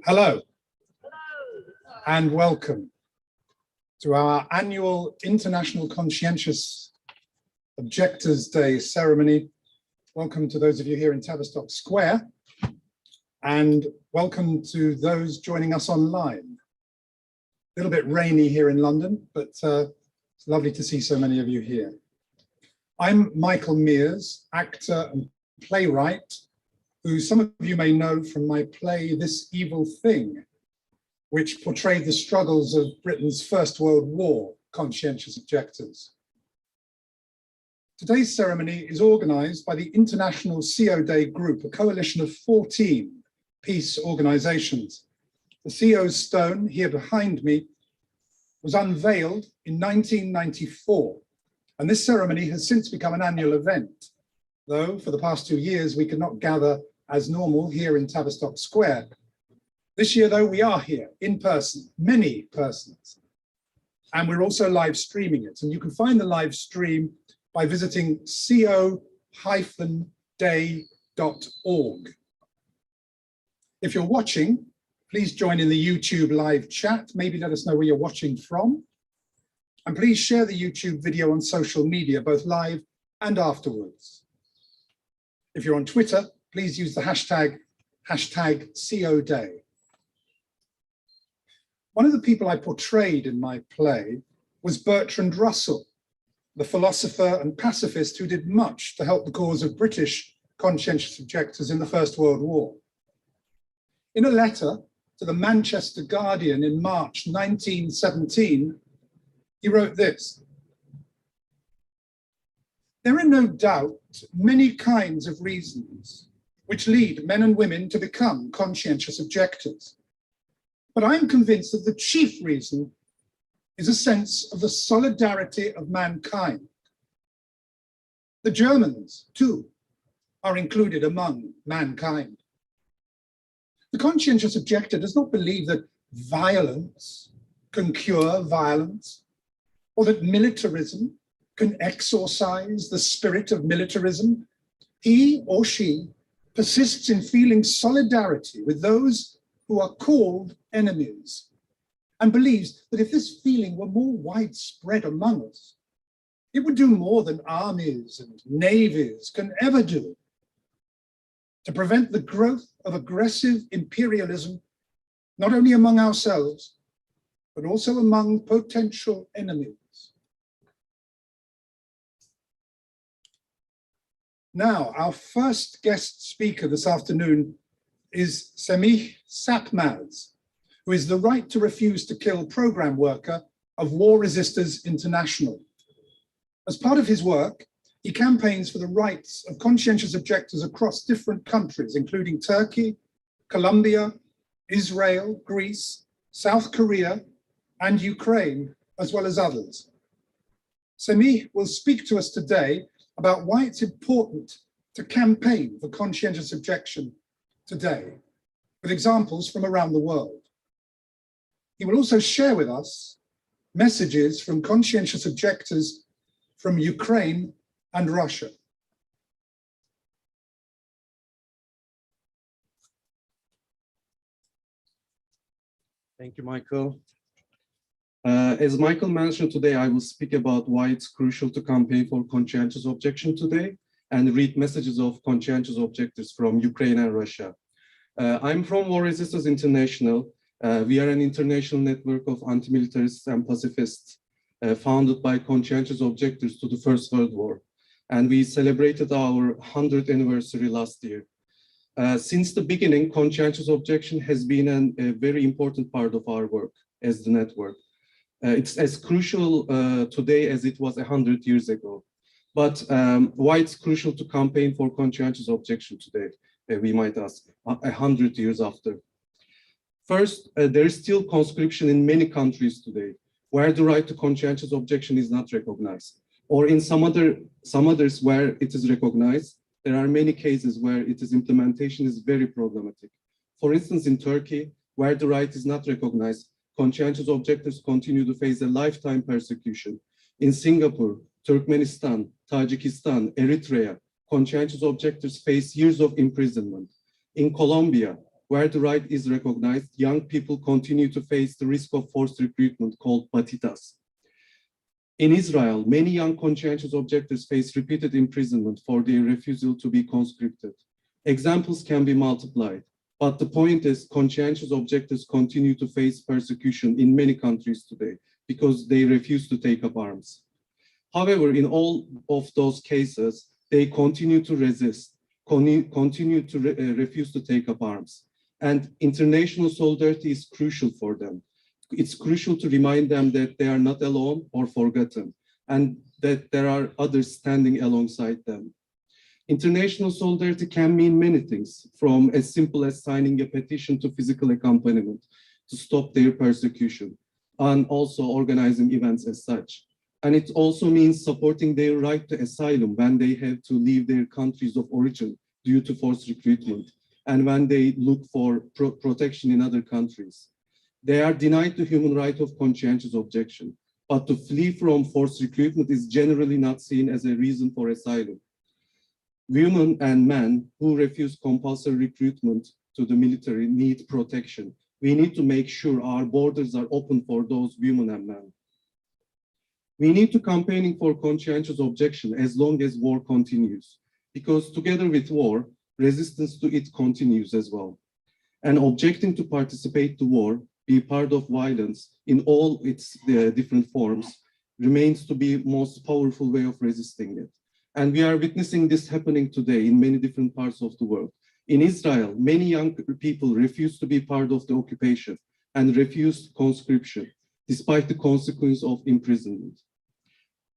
Hello, and welcome to our annual International Conscientious Objectors Day ceremony. Welcome to those of you here in Tavistock Square, and welcome to those joining us online. A little bit rainy here in London, but it's lovely to see so many of you here. I'm Michael Mears, actor and playwright, who some of you may know from my play, This Evil Thing, which portrayed the struggles of Britain's First World War conscientious objectors. Today's ceremony is organised by the International CO Day Group, a coalition of 14 peace organisations. The CO's stone, here behind me, was unveiled in 1994, and this ceremony has since become an annual event, though for the past 2 years we could not gather as normal here in Tavistock Square. This year, though, we are here in person, many persons, and we're also live streaming it. And you can find the live stream by visiting co-day.org. If you're watching, please join in the YouTube live chat. Maybe let us know where you're watching from. And please share the YouTube video on social media, both live and afterwards. If you're on Twitter, please use the hashtag #CODay. One of the people I portrayed in my play was Bertrand Russell, the philosopher and pacifist who did much to help the cause of British conscientious objectors in the First World War. In a letter to the Manchester Guardian in March 1917, he wrote this: "There are no doubt many kinds of reasons which lead men and women to become conscientious objectors. But I'm convinced that the chief reason is a sense of the solidarity of mankind. The Germans, too, are included among mankind. The conscientious objector does not believe that violence can cure violence, or that militarism can exorcise the spirit of militarism. He or she persists in feeling solidarity with those who are called enemies, and believes that if this feeling were more widespread among us, it would do more than armies and navies can ever do to prevent the growth of aggressive imperialism, not only among ourselves, but also among potential enemies." Now, our first guest speaker this afternoon is Semih Sapmaz, who is the Right to Refuse to Kill program worker of War Resisters International. As part of his work, he campaigns for the rights of conscientious objectors across different countries, including Turkey, Colombia, Israel, Greece, South Korea, and Ukraine, as well as others. Semih will speak to us today about why it's important to campaign for conscientious objection today, with examples from around the world. He will also share with us messages from conscientious objectors from Ukraine and Russia. Thank you, Michael. As Michael mentioned today, I will speak about why it's crucial to campaign for conscientious objection today and read messages of conscientious objectors from Ukraine and Russia. I'm from War Resisters International. We are an international network of anti-militarists and pacifists founded by conscientious objectors to the First World War. And we celebrated our 100th anniversary last year. Since the beginning, conscientious objection has been a very important part of our work as the network. It's as crucial today as it was 100 years ago. But why it's crucial to campaign for conscientious objection today, we might ask, 100 years after. First, there is still conscription in many countries today, where the right to conscientious objection is not recognized. Or in some others where it is recognized, there are many cases where its implementation is very problematic. For instance, in Turkey, where the right is not recognized, conscientious objectors continue to face a lifetime persecution. In Singapore, Turkmenistan, Tajikistan, Eritrea, conscientious objectors face years of imprisonment. In Colombia, where the right is recognized, young people continue to face the risk of forced recruitment called batitas. In Israel, many young conscientious objectors face repeated imprisonment for their refusal to be conscripted. Examples can be multiplied, but the point is conscientious objectors continue to face persecution in many countries today because they refuse to take up arms. However, in all of those cases, they continue to resist, continue to refuse to take up arms. And international solidarity is crucial for them. It's crucial to remind them that they are not alone or forgotten, and that there are others standing alongside them. International solidarity can mean many things, from as simple as signing a petition to physical accompaniment to stop their persecution, and also organizing events as such. And it also means supporting their right to asylum when they have to leave their countries of origin due to forced recruitment, and when they look for protection in other countries. They are denied the human right of conscientious objection, but to flee from forced recruitment is generally not seen as a reason for asylum. Women and men who refuse compulsory recruitment to the military need protection. We need to make sure our borders are open for those women and men. We need to campaigning for conscientious objection as long as war continues, because together with war, resistance to it continues as well. And objecting to participate to war, be part of violence in all its different forms, remains to be most powerful way of resisting it. And we are witnessing this happening today in many different parts of the world. In Israel, many young people refuse to be part of the occupation and refused conscription, despite the consequence of imprisonment.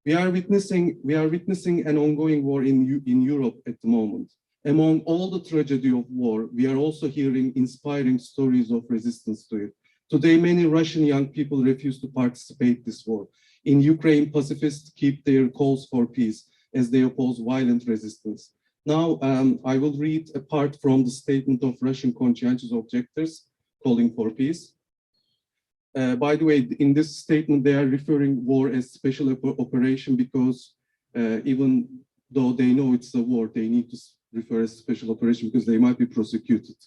We are witnessing an ongoing war in Europe at the moment. Among all the tragedy of war, we are also hearing inspiring stories of resistance to it. Today, many Russian young people refuse to participate in this war. In Ukraine, pacifists keep their calls for peace as they oppose violent resistance. Now, I will read a part from the statement of Russian conscientious objectors calling for peace. By the way, in this statement, they are referring war as special operation because even though they know it's a war, they need to refer as special operation because they might be prosecuted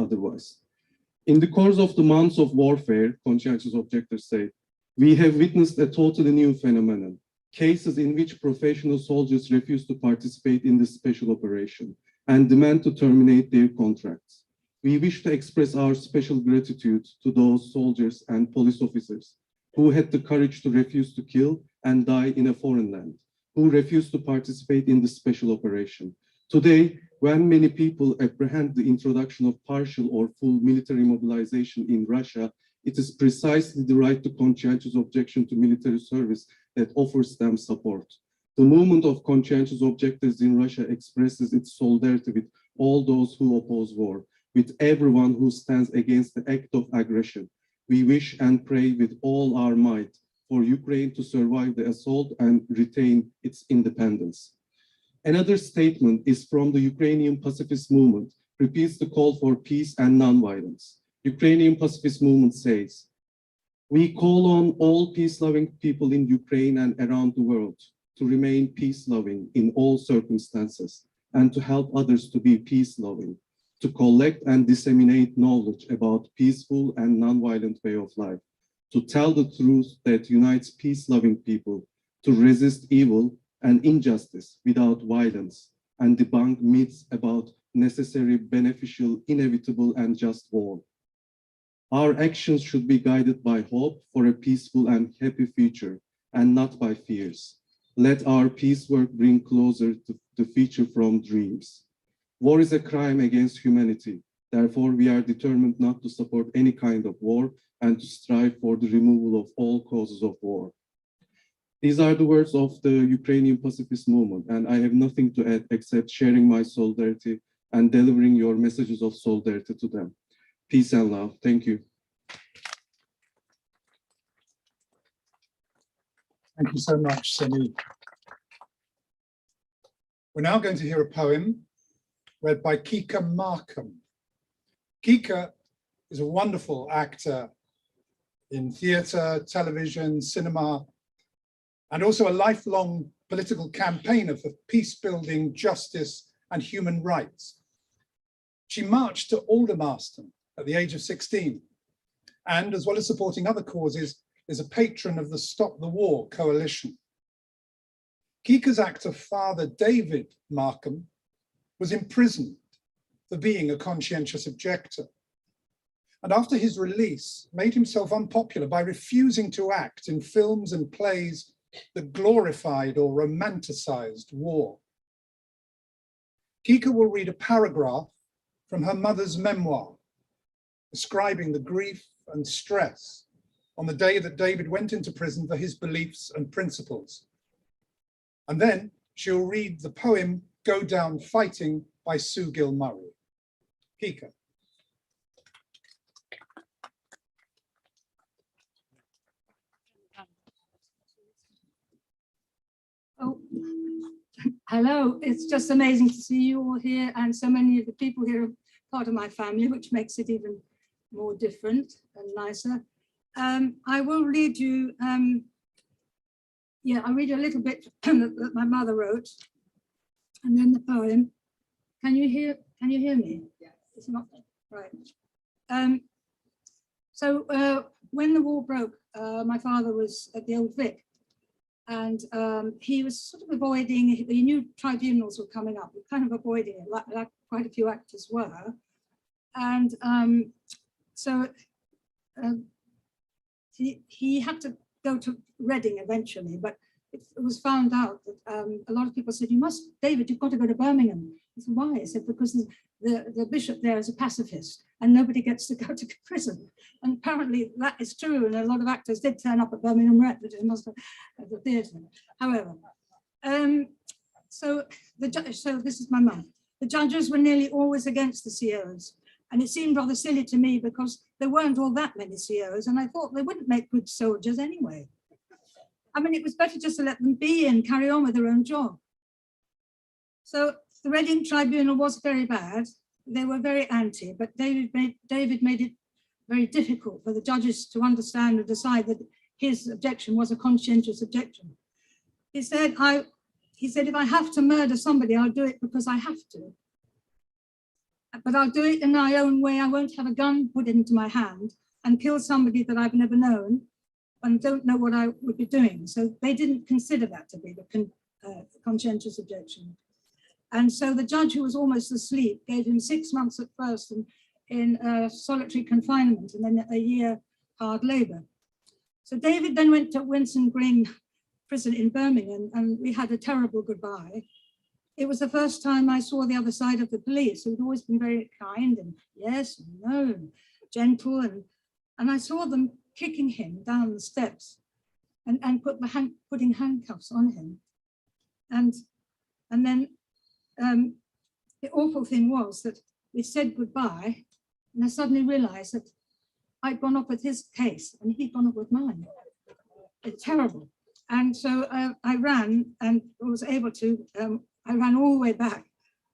otherwise. In the course of the months of warfare, conscientious objectors say, we have witnessed a totally new phenomenon, cases in which professional soldiers refuse to participate in this special operation and demand to terminate their contracts. We wish to express our special gratitude to those soldiers and police officers who had the courage to refuse to kill and die in a foreign land, who refused to participate in this special operation. Today, when many people apprehend the introduction of partial or full military mobilization in Russia, it is precisely the right to conscientious objection to military service that offers them support. The movement of conscientious objectors in Russia expresses its solidarity with all those who oppose war, with everyone who stands against the act of aggression. We wish and pray with all our might for Ukraine to survive the assault and retain its independence. Another statement is from the Ukrainian Pacifist movement, repeats the call for peace and non-violence. Ukrainian Pacifist movement says, we call on all peace-loving people in Ukraine and around the world to remain peace-loving in all circumstances and to help others to be peace-loving, to collect and disseminate knowledge about peaceful and non-violent way of life, to tell the truth that unites peace-loving people, to resist evil and injustice without violence, and debunk myths about necessary, beneficial, inevitable, and just war. Our actions should be guided by hope for a peaceful and happy future, and not by fears. Let our peace work bring closer to the future from dreams. War is a crime against humanity. Therefore, we are determined not to support any kind of war and to strive for the removal of all causes of war. These are the words of the Ukrainian pacifist movement, and I have nothing to add except sharing my solidarity and delivering your messages of solidarity to them. Peace and love. Thank you. Thank you so much, Sami. We're now going to hear a poem read by Kika Markham. Kika is a wonderful actor in theatre, television, cinema, and also a lifelong political campaigner for peace building, justice, and human rights. She marched to Aldermaston at the age of 16, and as well as supporting other causes, is a patron of the Stop the War coalition. Kika's actor father, David Markham, was imprisoned for being a conscientious objector, and after his release, made himself unpopular by refusing to act in films and plays that glorified or romanticized war. Kika will read a paragraph from her mother's memoir, describing the grief and stress on the day that David went into prison for his beliefs and principles. And then she'll read the poem Go Down Fighting by Sue Gill-Murray. Kika. Oh, hello. It's just amazing to see you all here, and so many of the people here are part of my family, which makes it even more different and nicer. I will read you, I'll read a little bit that my mother wrote, and then the poem. Can you hear me? Yes. It's not, right. When the war broke, my father was at the Old Vic, and he was sort of avoiding, he knew tribunals were coming up, kind of avoiding it, like quite a few actors were. And he had to go to Reading eventually, but it was found out that a lot of people said, David, you've got to go to Birmingham. He said, why? I said, because the bishop there is a pacifist and nobody gets to go to prison. And apparently that is true. And a lot of actors did turn up at Birmingham Ret, but it must have at the theatre. However, so this is my mum. The judges were nearly always against the COs. And it seemed rather silly to me because there weren't all that many COs, and I thought they wouldn't make good soldiers anyway. I mean, it was better just to let them be and carry on with their own job. So the Reading Tribunal was very bad. They were very anti, but David made it very difficult for the judges to understand and decide that his objection was a conscientious objection. He said, if I have to murder somebody, I'll do it because I have to. But I'll do it in my own way. I won't have a gun put into my hand and kill somebody that I've never known and don't know what I would be doing. So they didn't consider that to be the conscientious objection. And so the judge, who was almost asleep, gave him 6 months at first in solitary confinement and then a year hard labor. So David then went to Winson Green prison in Birmingham, and we had a terrible goodbye. It was the first time I saw the other side of the police, who had always been very kind and yes and no, and gentle, and I saw them kicking him down the steps and putting handcuffs on him. And then the awful thing was that we said goodbye, and I suddenly realized that I'd gone off with his case and he'd gone off with mine. It's terrible. And so I ran and was able to, I ran all the way back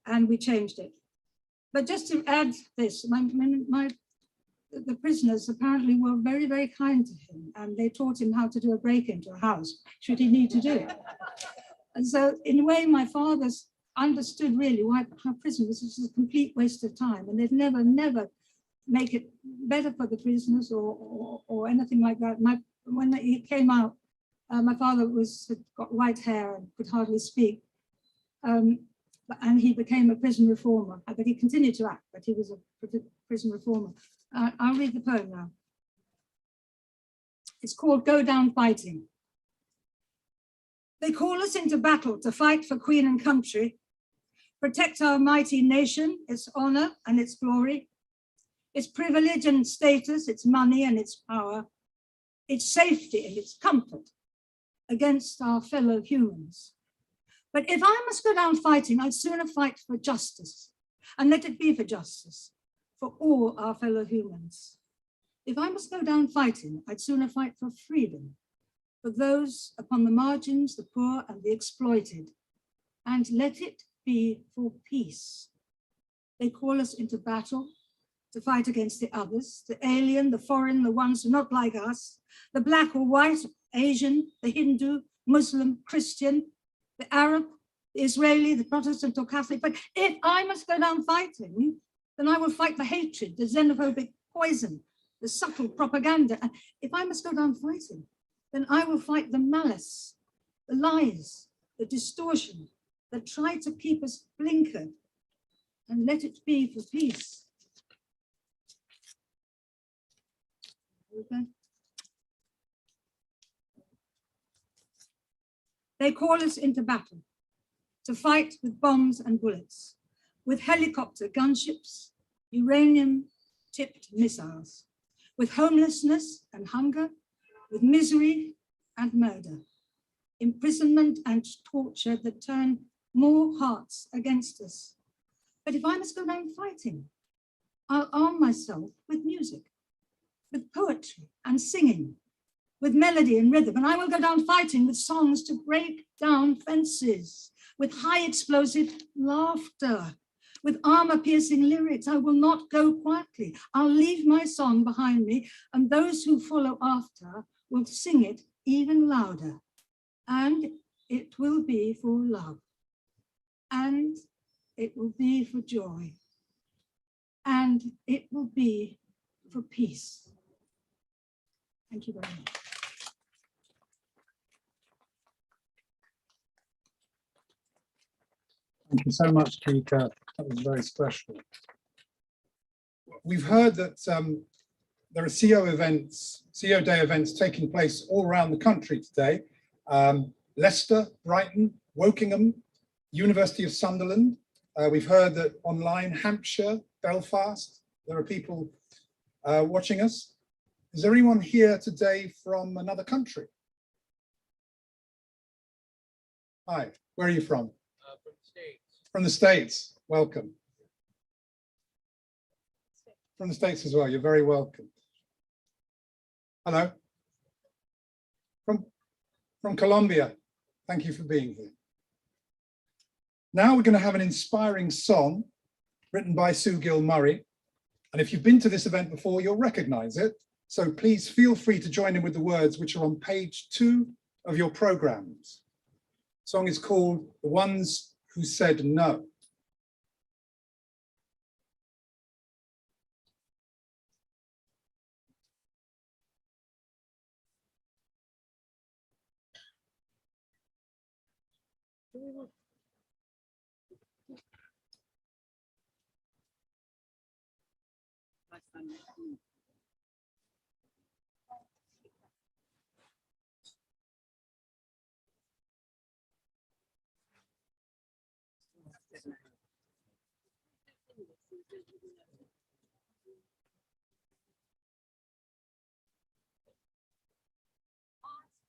and we changed it. But just to add this, the prisoners apparently were very, very kind to him, and they taught him how to do a break into a house, should he need to do it. And so in a way, my father's understood really how prison was just a complete waste of time, and they'd never make it better for the prisoners or anything like that. When he came out, my father had got white hair and could hardly speak. And he became a prison reformer, but he continued to act, but he was a prison reformer. I'll read the poem now. It's called Go Down Fighting. They call us into battle to fight for Queen and country, protect our mighty nation, its honor and its glory, its privilege and status, its money and its power, its safety and its comfort against our fellow humans. But if I must go down fighting, I'd sooner fight for justice, and let it be for justice for all our fellow humans. If I must go down fighting, I'd sooner fight for freedom, for those upon the margins, the poor and the exploited, and let it be for peace. They call us into battle to fight against the others, the alien, the foreign, the ones who are not like us, the black or white, Asian, the Hindu, Muslim, Christian, the Arab, the Israeli, the Protestant or Catholic. But if I must go down fighting, then I will fight the hatred, the xenophobic poison, the subtle propaganda. And if I must go down fighting, then I will fight the malice, the lies, the distortion that try to keep us blinkered, and let it be for peace. Okay. They call us into battle, to fight with bombs and bullets, with helicopter gunships, uranium-tipped missiles, with homelessness and hunger, with misery and murder, imprisonment and torture that turn more hearts against us. But if I must go down fighting, I'll arm myself with music, with poetry and singing, with melody and rhythm, and I will go down fighting with songs to break down fences, with high explosive laughter, with armor-piercing lyrics. I will not go quietly. I'll leave my song behind me, and those who follow after will sing it even louder. And it will be for love, and it will be for joy, and it will be for peace. Thank you very much. Thank you so much, Kika. That was very special. We've heard that there are CEO Day events taking place all around the country today. Leicester, Brighton, Wokingham, University of Sunderland. We've heard that online, Hampshire, Belfast, there are people watching us. Is there anyone here today from another country? Hi, where are you from? From the States. From the States, welcome. From the States as well, you're very welcome. Hello. From Colombia, thank you for being here. Now we're going to have an inspiring song written by Sue Gill-Murray. And if you've been to this event before, you'll recognize it. So please feel free to join in with the words which are on page 2 of your programs. The song is called The Ones Who Said No.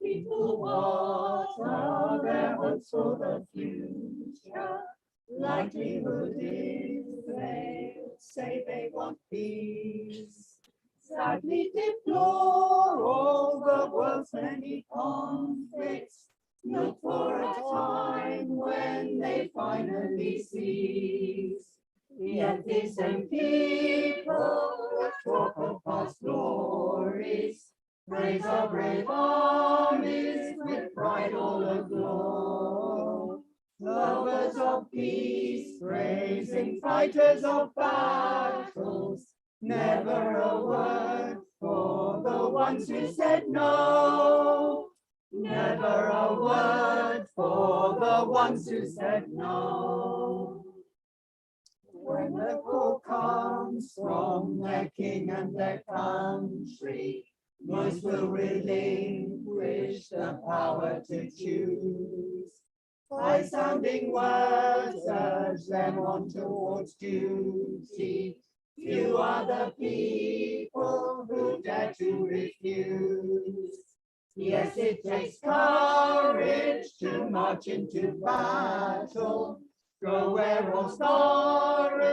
People what are their hopes for the future? Likelihood is they say they want peace. Sadly deplore all the world's many conflicts. Look for a time when they finally cease. Yet these same people talk of past glories. Praise our brave armies with pride all aglow. Lovers of peace, praising fighters of battles. Never a word for the ones who said no. Never a word for the ones who said no. When the call comes from their king and their country, most will relinquish the power to choose. High sounding words urge them on towards duty. Few are the people who dare to refuse. Yes, it takes courage to march into battle. Go where authority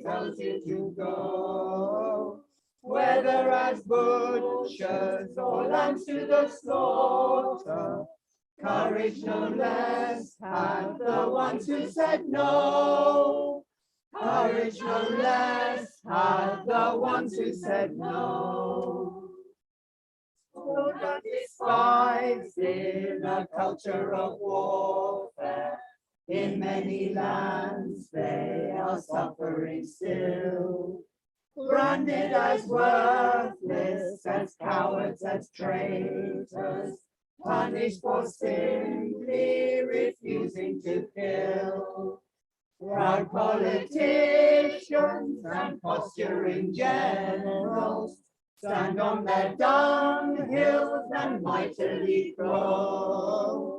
tells you to go. Whether as butchers or lambs to the slaughter, courage no less had the ones who said no. Courage no less had the ones who said no. So don't despise in a culture of warfare In many lands they are suffering still, branded as worthless, as cowards, as traitors, punished for simply refusing to kill. Proud politicians and posturing generals stand on their dunghills and mightily glow.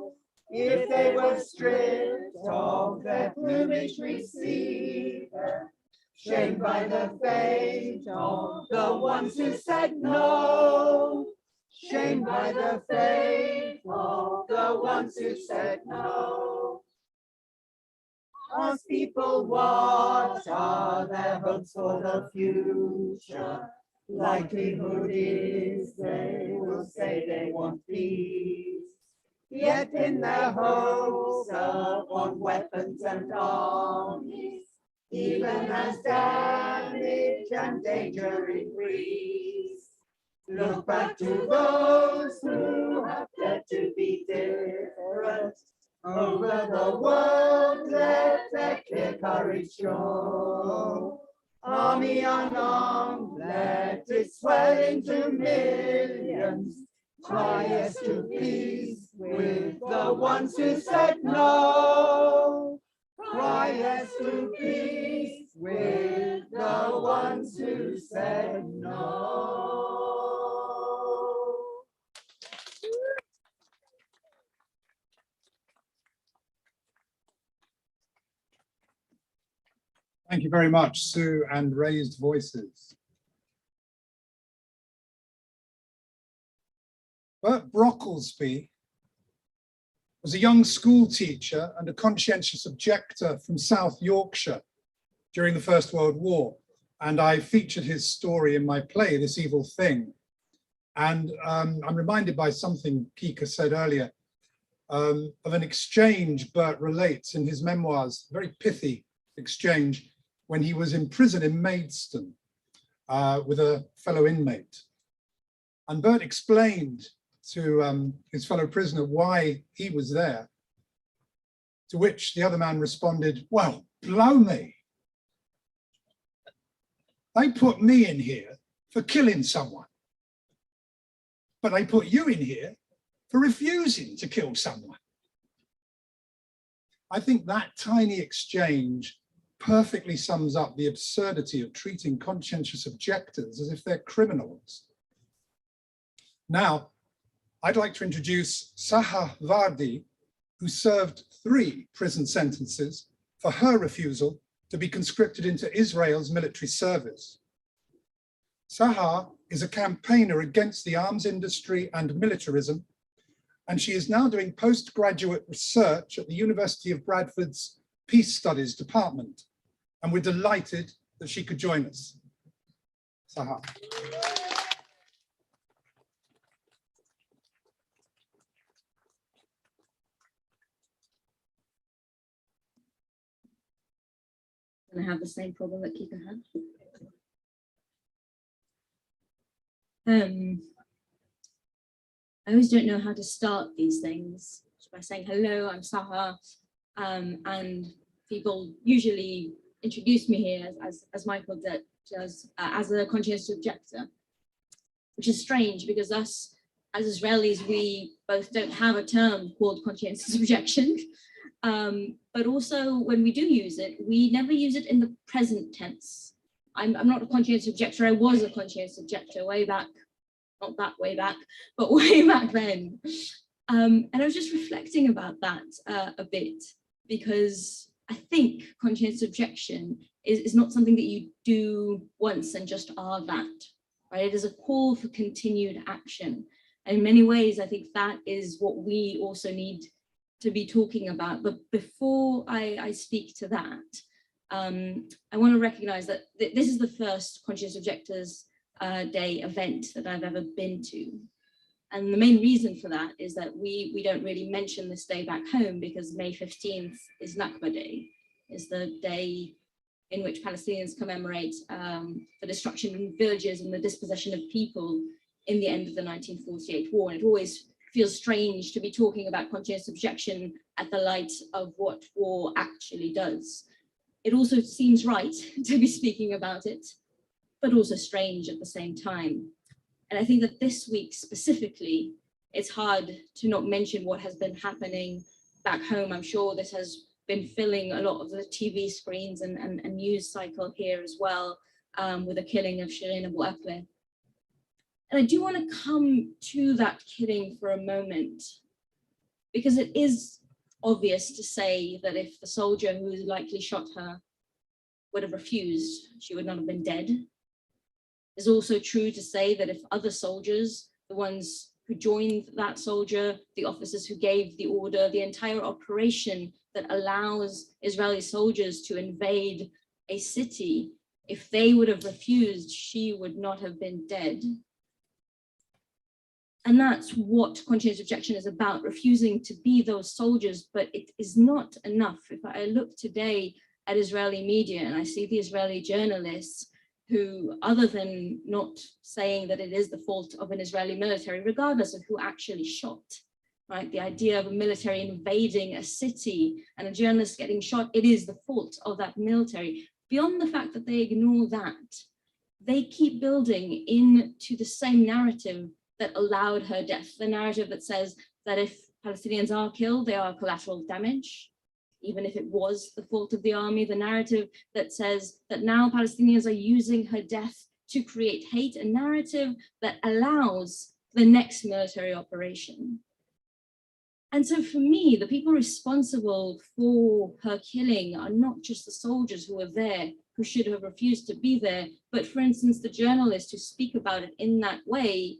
If they were stripped of their plumage receiver, shamed by the fate of the ones who said no, shamed by the fate of the ones who said no. Ask people what are their hopes for the future. Likelihood is they will say they want peace. Yet in their hopes upon weapons and armies, even as damage and danger increase. Look back to those who have dared to be different. Over the world, let their clear courage show. Army unarmed, let it swell into millions. Cry yes to peace with the ones who said no. Cry yes to peace with the ones who said no. Thank you very much, Sue and Raised Voices. Bert Brocklesby was a young school teacher and a conscientious objector from South Yorkshire during the First World War. And I featured his story in my play, This Evil Thing. And I'm reminded by something Kika said earlier of an exchange Bert relates in his memoirs, a very pithy exchange, when he was in prison in Maidstone with a fellow inmate. And Bert explained to his fellow prisoner why he was there, to which the other man responded, well, blow me. They put me in here for killing someone, but they put you in here for refusing to kill someone. I think that tiny exchange perfectly sums up the absurdity of treating conscientious objectors as if they're criminals. Now, I'd like to introduce Sahar Vardi, who served 3 prison sentences for her refusal to be conscripted into Israel's military service. Sahar is a campaigner against the arms industry and militarism, and she is now doing postgraduate research at the University of Bradford's Peace Studies Department, and we're delighted that she could join us. Sahar. And I have the same problem that Kika had. I always don't know how to start these things by saying, hello, I'm Sahar, and people usually introduce me here as Michael does as a conscientious objector, which is strange because us as Israelis, we both don't have a term called conscientious objection. But also when we do use it, we never use it in the present tense. I'm not a conscientious objector. I was a conscientious objector way back, not that way back, but way back then. And I was just reflecting about that a bit, because I think conscientious objection is not something that you do once and just are that, right? It is a call for continued action. And in many ways, I think that is what we also need to be talking about. But before I speak to that, I want to recognize that this is the first Conscientious Objectors Day event that I've ever been to. And the main reason for that is that we don't really mention this day back home, because May 15th is Nakba Day, is the day in which Palestinians commemorate the destruction of villages and the dispossession of people in the end of the 1948 war. And it always feels strange to be talking about conscientious objection at the light of what war actually does. It also seems right to be speaking about it, but also strange at the same time. And I think that this week specifically, it's hard to not mention what has been happening back home. I'm sure this has been filling a lot of the TV screens and news cycle here as well, with the killing of Shireen Abu Akleh. And I do want to come to that killing for a moment, because it is obvious to say that if the soldier who likely shot her would have refused, she would not have been dead. It's also true to say that if other soldiers, the ones who joined that soldier, the officers who gave the order, the entire operation that allows Israeli soldiers to invade a city, if they would have refused, she would not have been dead. And that's what conscientious objection is about, refusing to be those soldiers, but it is not enough. If I look today at Israeli media and I see the Israeli journalists who, other than not saying that it is the fault of an Israeli military, regardless of who actually shot, right? The idea of a military invading a city and a journalist getting shot, it is the fault of that military. Beyond the fact that they ignore that, they keep building into the same narrative that allowed her death, the narrative that says that if Palestinians are killed, they are collateral damage, even if it was the fault of the army, the narrative that says that now Palestinians are using her death to create hate, a narrative that allows the next military operation. And so for me, the people responsible for her killing are not just the soldiers who were there, who should have refused to be there, but for instance, the journalists who speak about it in that way,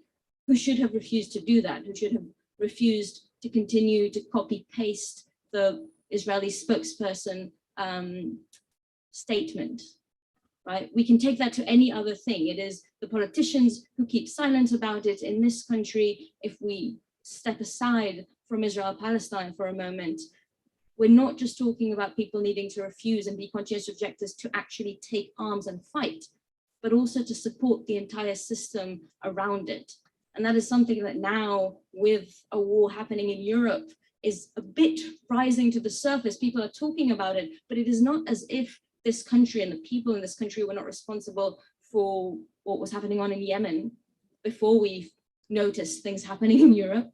who should have refused to do that, who should have refused to continue to copy paste the Israeli spokesperson statement, right? We can take that to any other thing. It is the politicians who keep silent about it in this country. If we step aside from Israel-Palestine for a moment, we're not just talking about people needing to refuse and be conscientious objectors to actually take arms and fight, but also to support the entire system around it. And that is something that now, with a war happening in Europe, is a bit rising to the surface. People are talking about it, but it is not as if this country and the people in this country were not responsible for what was happening on in Yemen before we noticed things happening in Europe.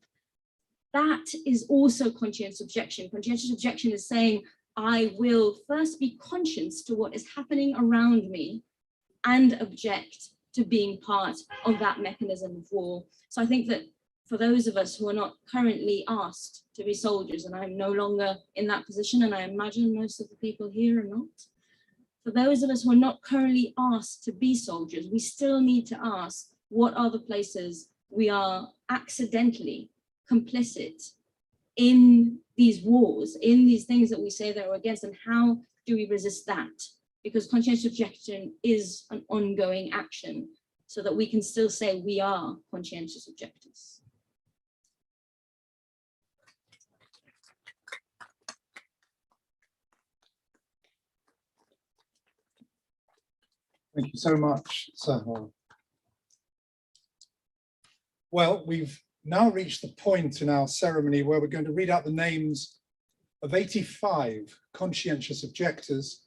That is also conscientious objection. Conscientious objection is saying, I will first be conscious to what is happening around me and object to being part of that mechanism of war. So I think that for those of us who are not currently asked to be soldiers, and I'm no longer in that position, and I imagine most of the people here are not, for those of us who are not currently asked to be soldiers, we still need to ask, what are the places we are accidentally complicit in these wars, in these things that we say that we're against, and how do we resist that? Because conscientious objection is an ongoing action, so that we can still say we are conscientious objectors. Thank you so much, Sahar. Well, we've now reached the point in our ceremony where we're going to read out the names of 85 conscientious objectors,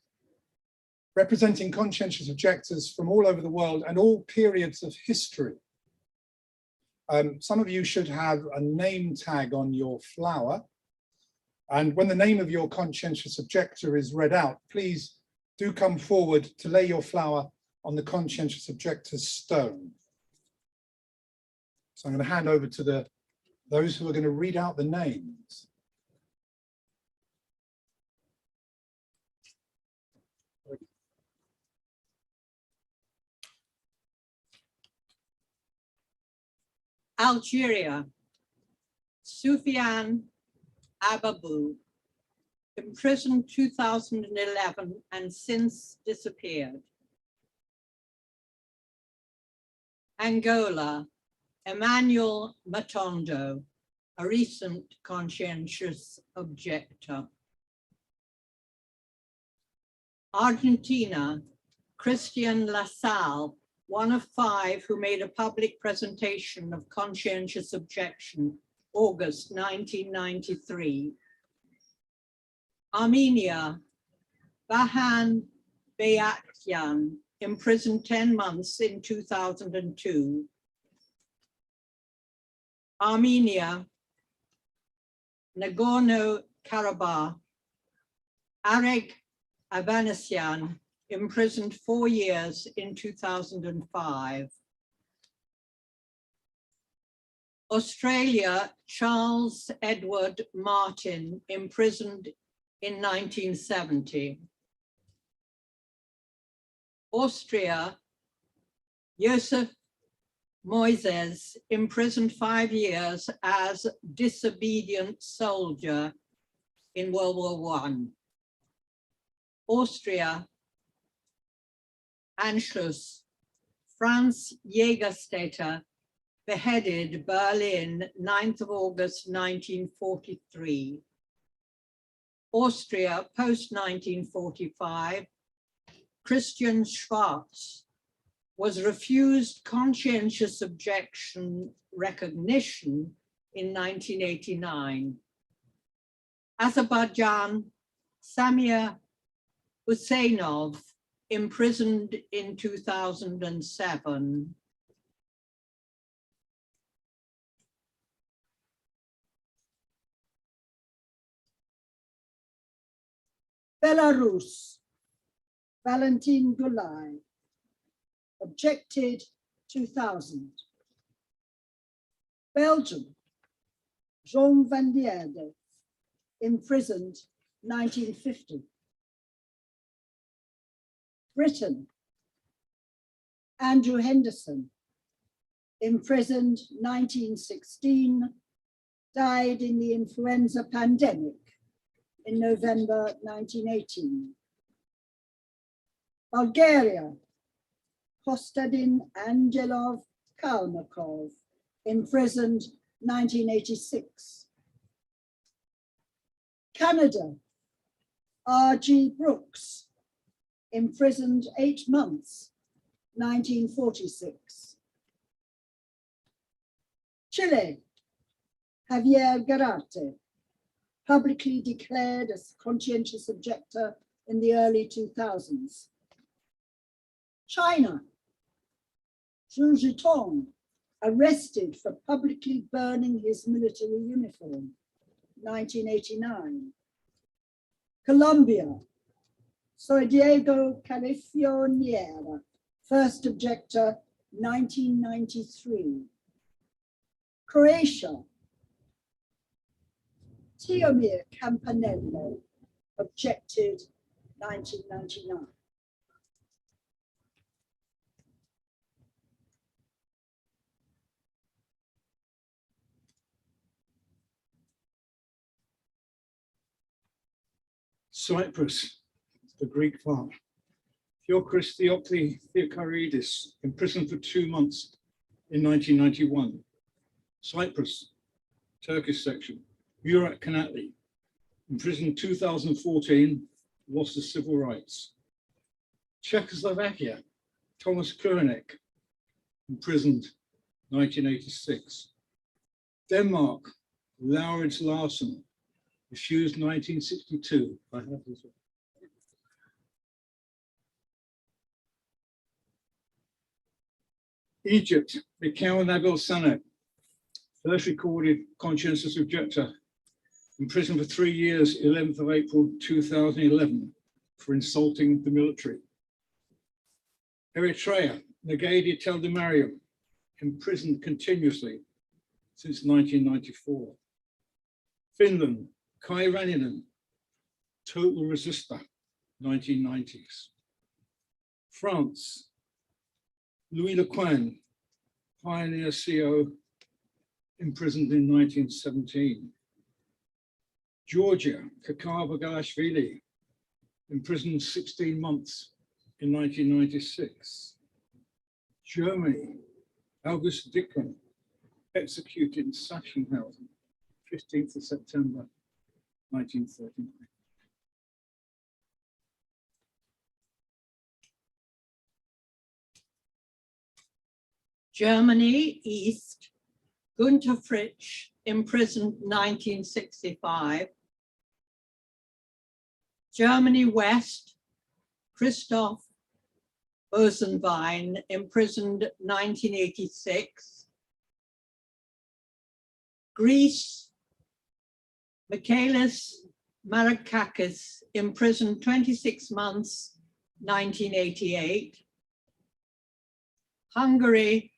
representing conscientious objectors from all over the world and all periods of history. Some of you should have a name tag on your flower. And when the name of your conscientious objector is read out, please do come forward to lay your flower on the conscientious objector's stone. So I'm going to hand over to those who are going to read out the names. Algeria, Soufiane Ababou, imprisoned 2011 and since disappeared. Angola, Emmanuel Matondo, a recent conscientious objector. Argentina, Christian LaSalle, one of 5 who made a public presentation of conscientious objection August 1993. Armenia, Bahan Beyakyan, imprisoned 10 months in 2002. Armenia, Nagorno-Karabakh, Areg Avanesyan, imprisoned 4 years in 2005. Australia, Charles Edward Martin, imprisoned in 1970. Austria, Joseph Moises, imprisoned 5 years as disobedient soldier in World War I. Austria, Anschluss, Franz Jägerstätter, beheaded Berlin, 9th of August, 1943. Austria, post-1945, Christian Schwarz was refused conscientious objection recognition in 1989. Azerbaijan, Samir Husseinov, imprisoned in 2007. Belarus, Valentin Gulai, objected 2000. Belgium, Jean van Dierde, imprisoned 1950. Britain, Andrew Henderson, imprisoned 1916, died in the influenza pandemic in November 1918. Bulgaria, Kostadin Angelov Kalmakov, imprisoned 1986. Canada, R.G. Brooks, imprisoned 8 months, 1946. Chile, Javier Garate, publicly declared as conscientious objector in the early 2000s. China, Zhu Zhitong, arrested for publicly burning his military uniform, 1989. Colombia, Soy Diego Califoniera, first objector, 1993. Croatia, Tiomir Campanello, objected 1999. Cyprus, the Greek farm. Christi Theocaridis, imprisoned for 2 months in 1991. Cyprus, Turkish section. Murat Kanatli, imprisoned 2014, lost his civil rights. Czechoslovakia, Thomas Kurinek, imprisoned 1986. Denmark, Laurits Larsen, refused 1962. I have this one. Egypt, Mikhail Nabil Sanek, first recorded conscientious objector, imprisoned for 3 years, 11th of April 2011, for insulting the military. Eritrea, Nagadi Teldemariam, imprisoned continuously since 1994. Finland, Kai Raninen, total resistor, 1990s. France, Louis Lequin, pioneer CO, imprisoned in 1917. Georgia, Kakar Bagalashvili, imprisoned 16 months in 1996. Germany, August Dickmann, executed in Sachsenhausen, 15th of September, 1939. Germany, East, Günter Fritsch, imprisoned 1965. Germany West, Christoph Bosenwein, imprisoned 1986. Greece, Michaelis Marakakis, imprisoned 26 months, 1988. Hungary,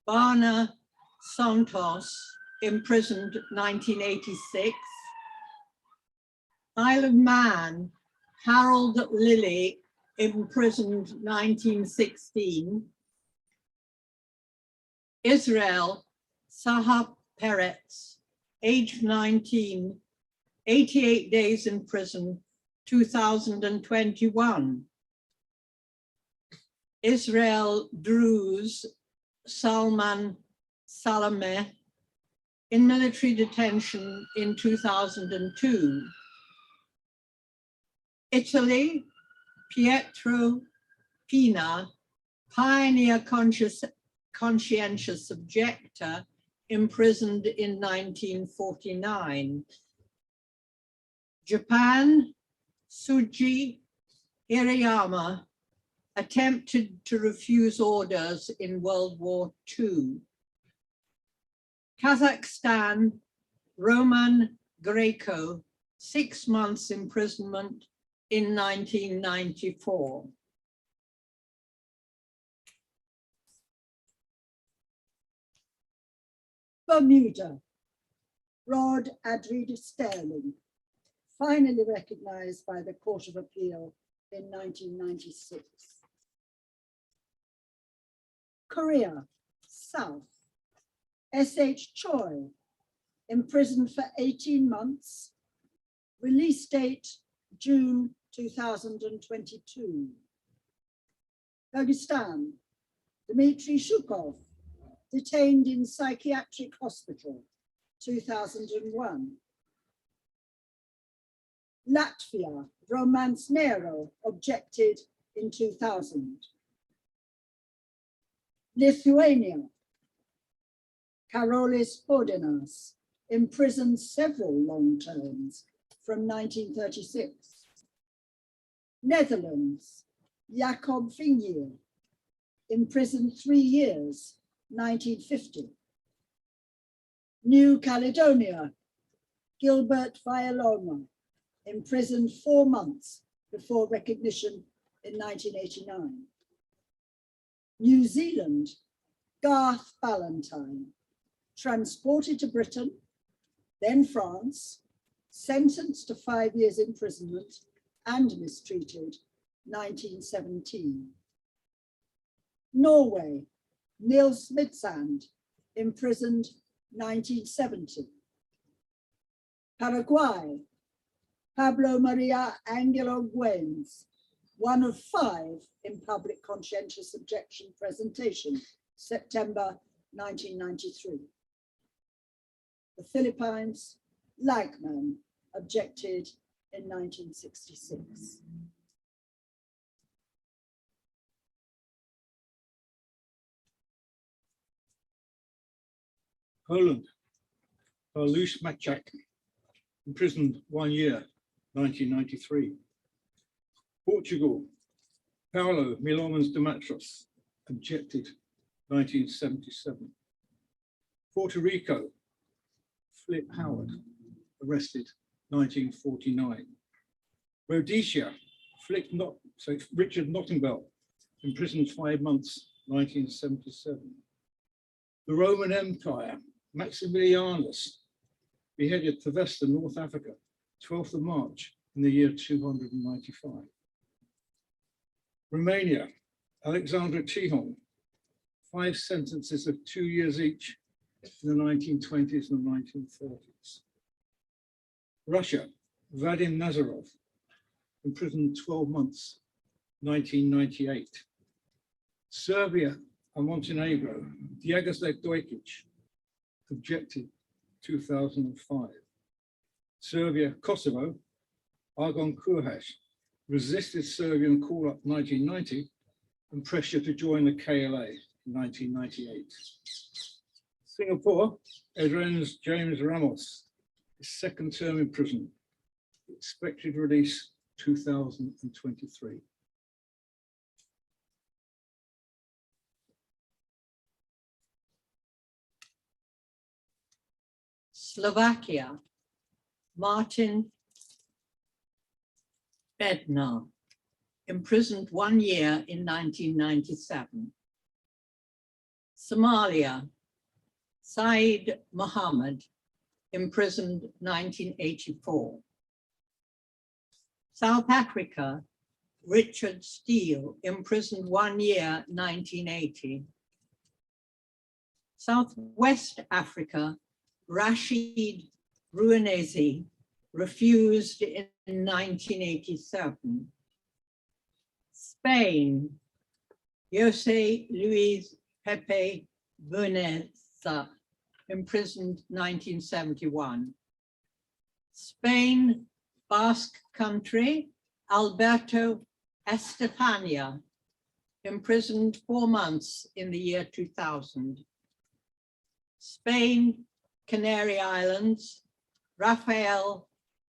Bana Santos, imprisoned 1986. Isle of Man, Harold Lilly, imprisoned 1916. Israel, Sahar Peretz, age 19, 88 days in prison, 2021. Israel Druze, Salman Salameh, in military detention in 2002. Italy, Pietro Pina, pioneer conscientious objector, imprisoned in 1949. Japan, Suji Hirayama, attempted to refuse orders in World War II. Kazakhstan, Roman Greco, 6 months imprisonment in 1994. Bermuda, Rod Adrid Sterling, finally recognized by the Court of Appeal in 1996. Korea, South, S.H. Choi, imprisoned for 18 months, release date June 2022. Kyrgyzstan, Dmitry Shukov, detained in psychiatric hospital, 2001. Latvia, Romance Nero, objected in 2000. Lithuania, Karolis Podinas, imprisoned several long terms from 1936. Netherlands, Jacob Vingier, imprisoned 3 years, 1950. New Caledonia, Gilbert Vialoma, imprisoned 4 months before recognition in 1989. New Zealand, Garth Ballantyne, transported to Britain, then France, sentenced to 5 years imprisonment and mistreated, 1917. Norway, Niels Smitsand, imprisoned 1970. Paraguay, Pablo Maria Angelo Güemes, one of 5 in public conscientious objection presentation, September 1993. The Philippines, Lagman, objected in 1966. Poland, Paulus Maciak, imprisoned 1 year, 1993. Portugal, Paulo Milomans Dematros, objected, 1977. Puerto Rico, Flip Howard, arrested, 1949. Rhodesia, Richard Nottingbell, imprisoned 5 months, 1977. The Roman Empire, Maximilianus, beheaded Tavistock, North Africa, 12th of March in the year 295. Romania, Alexandra Chihon, 5 sentences of 2 years each in the 1920s and 1930s. Russia, Vadim Nazarov, imprisoned 12 months, 1998. Serbia and Montenegro, Diagosław Dojkic, objected 2005. Serbia, Kosovo, Argon Kurhash, resisted Serbian call-up 1990 and pressure to join the KLA in 1998. Singapore, Adrian's James Ramos, his second term in prison, expected release 2023. Slovakia, Martin Bednar, imprisoned 1 year in 1997. Somalia, Said Mohammed, imprisoned 1984. South Africa, Richard Steele, imprisoned 1 year, 1980. Southwest Africa, Rashid Ruanezi, refused in 1987. Spain, Jose Luis Pepe Buneza, imprisoned 1971. Spain, Basque Country, Alberto Estefania, imprisoned 4 months in the year 2000. Spain, Canary Islands, Rafael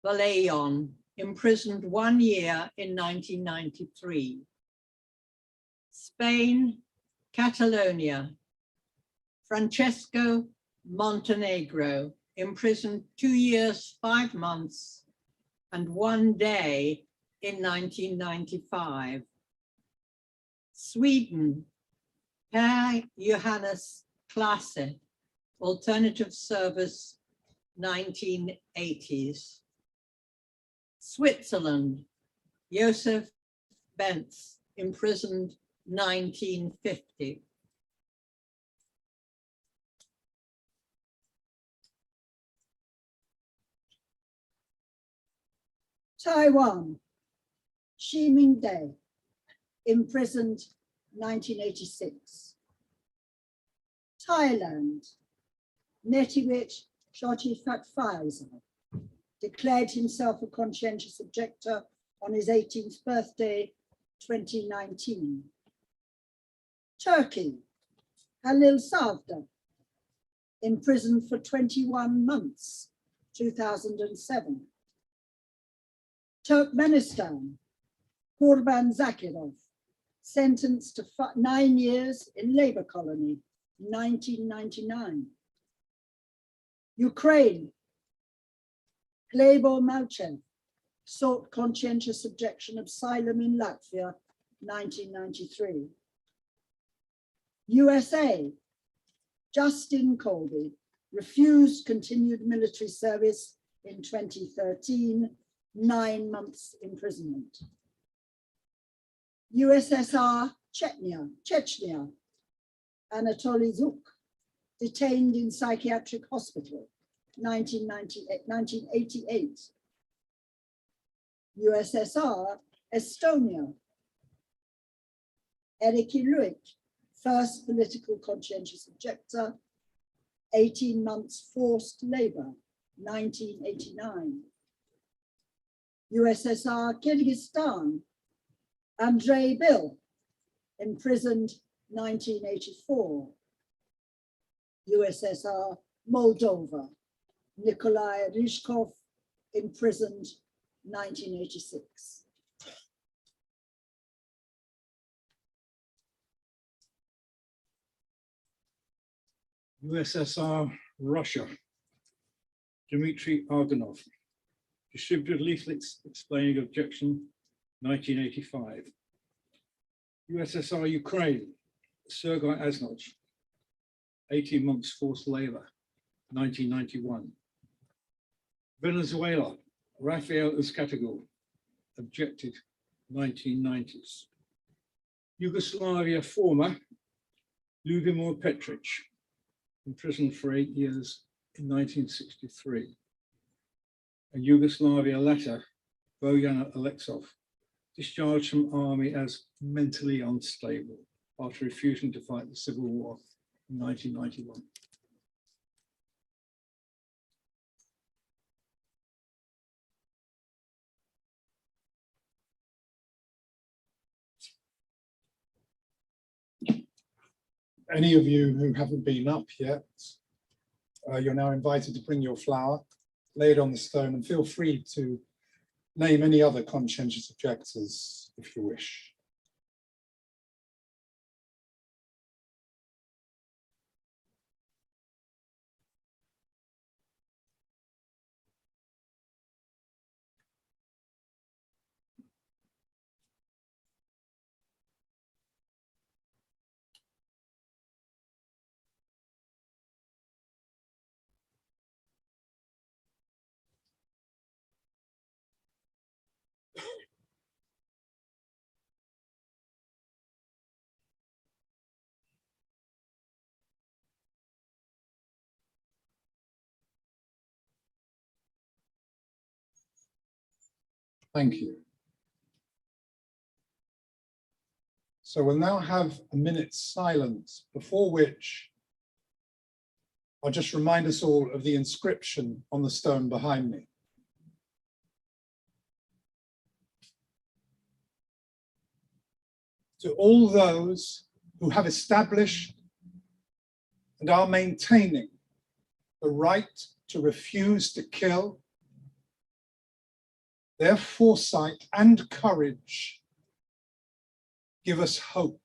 Vallejon, imprisoned 1 year in 1993. Spain, Catalonia, Francesco Montenegro, imprisoned 2 years, 5 months, and 1 day in 1995. Sweden, Per Johannes Klasse, Alternative Service, 1980s. Switzerland, Joseph Benz, imprisoned 1950. Taiwan, Xi Mingde, imprisoned 1986. Thailand, Netiwit Chotiphatphaisa, declared himself a conscientious objector on his 18th birthday, 2019. Turkey, Halil Savda, imprisoned for 21 months, 2007. Turkmenistan, Kurban Zakirov, sentenced to 9 years in labor colony, 1999. Ukraine, Glebor Malchev, sought conscientious objection asylum in Latvia, 1993. USA, Justin Colby, refused continued military service in 2013, 9 months imprisonment. USSR, Chechnya, Anatoly Zuk, detained in psychiatric hospital, 1988. USSR, Estonia, Erkki Luik, first political conscientious objector, 18 months forced labor, 1989. USSR, Kyrgyzstan, Andrei Bil, imprisoned 1984. USSR, Moldova, Nikolai Ryzhkov, imprisoned 1986. USSR, Russia, Dmitry Argonov, distributed leaflets explaining objection, 1985. USSR, Ukraine, Sergei Asnoj, 18 months forced labor, 1991. Venezuela, Rafael Uzcategui, objected, 1990s. Yugoslavia, former, Ljubomir Petric, imprisoned for 8 years in 1963. And Yugoslavia, latter, Bojan Aleksov, discharged from army as mentally unstable after refusing to fight the civil war in 1991. Any of you who haven't been up yet You're now invited to bring your flower, lay it on the stone, and feel free to name any other conscientious objectors if you wish. Thank you. So we'll now have a minute's silence, before which I'll just remind us all of the inscription on the stone behind me. To all those who have established and are maintaining the right to refuse to kill, their foresight and courage give us hope.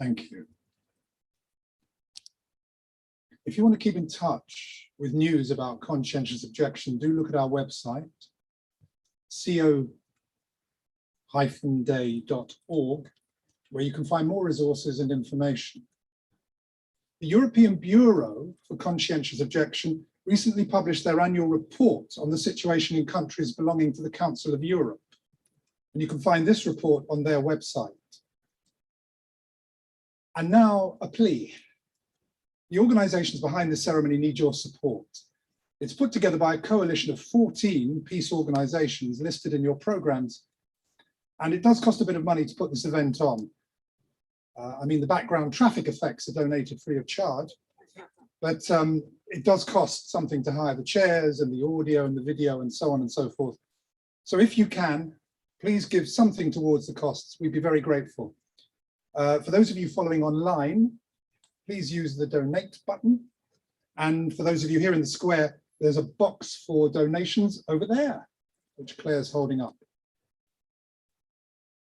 Thank you. If you want to keep in touch with news about conscientious objection, do look at our website, co-day.org, where you can find more resources and information. The European Bureau for Conscientious Objection recently published their annual report on the situation in countries belonging to the Council of Europe. And you can find this report on their website. And now a plea. The organizations behind this ceremony need your support. It's put together by a coalition of 14 peace organizations listed in your programs. And it does cost a bit of money to put this event on. I mean, the background traffic effects are donated free of charge, but it does cost something to hire the chairs and the audio and the video and so on and so forth. So if you can, please give something towards the costs. We'd be very grateful. For those of you following online, please use the donate button. And for those of you here in the square, there's a box for donations over there, which Claire's holding up.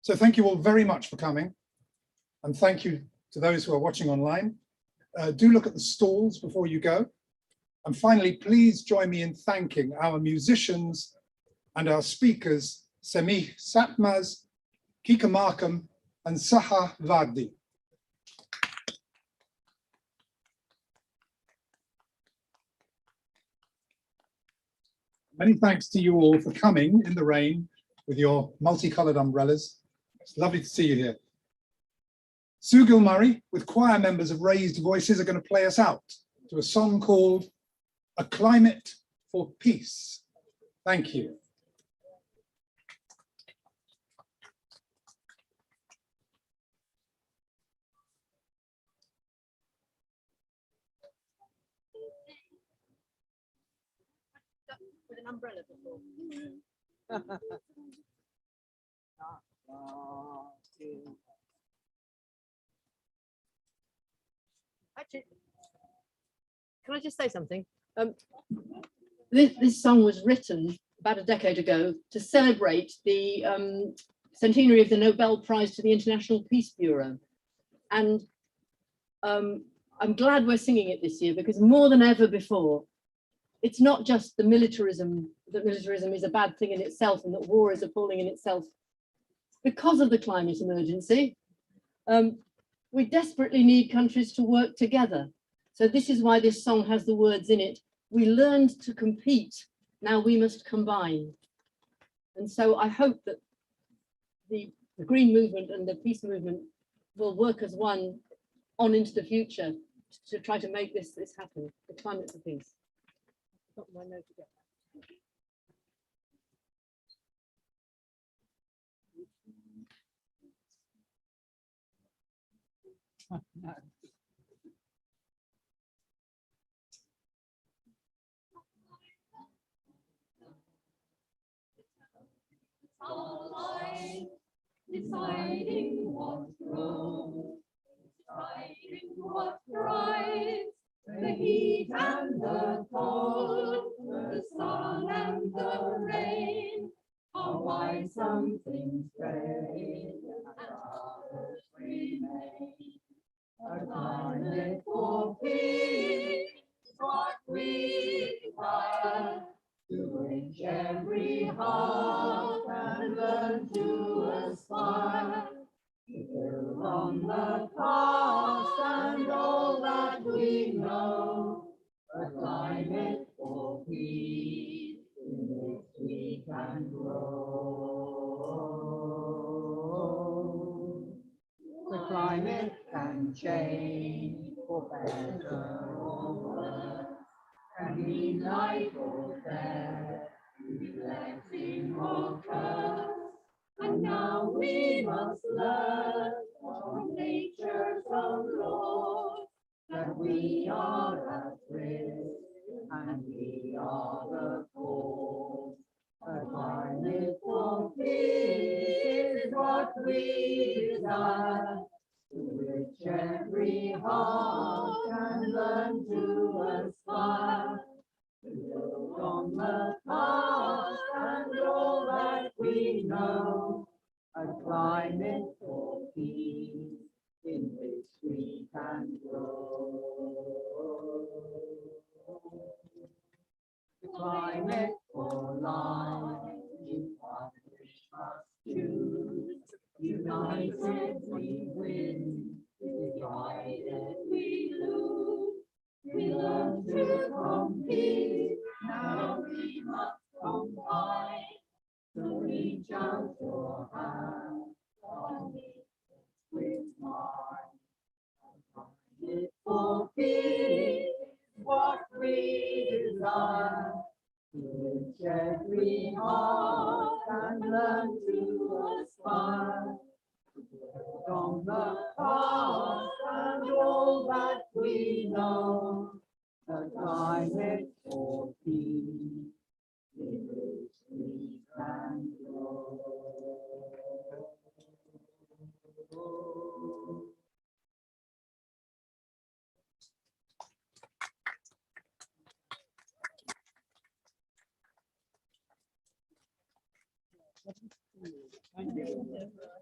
So thank you all very much for coming. And thank you to those who are watching online. Do look at the stalls before you go. And finally, please join me in thanking our musicians and our speakers, Semih Sapmaz, Kika Markham, and Sahar Vardi. Many thanks to you all for coming in the rain with your multicolored umbrellas. It's lovely to see you here. Sue Gilmurray, with choir members of Raised Voices, are going to play us out to a song called A Climate for Peace. Thank you. With an umbrella before. Actually, can I just say something? This song was written about a decade ago to celebrate the centenary of the Nobel Prize to the International Peace Bureau. And I'm glad we're singing it this year, because more than ever before, it's not just the militarism, that militarism is a bad thing in itself and that war is appalling in itself. Because of the climate emergency, we desperately need countries to work together. So this is why this song has the words in it: we learned to compete, now we must combine. And so I hope that the Green movement and the peace movement will work as one on into the future to try to make this happen, the climate for peace. Got my note again. No. Deciding what's wrong, deciding what's right, the heat and the cold, the sun and the rain, are why some things fade and others remain. A climate for peace, what we desire, to reach every heart and learn to aspire, to build on the past and all that we know, a climate for peace in which we can grow. The climate can change for better or worse, can be light or death, blessing or curse. And now we must learn from nature's own laws that we are at risk and we are the cause. A climate for peace is what we desire, to which every heart can learn to aspire, to build on the past and all that we know, a climate for peace in which we can grow. The climate for life is what we must choose. United we win, divided we lose. We learn to compete, now we must combine, to reach out your hand, on it with mine. Climate for peace, what we desire, to which every heart can learn to aspire, to build on the past and all that we know, a climate for peace in which we can grow. Thank you.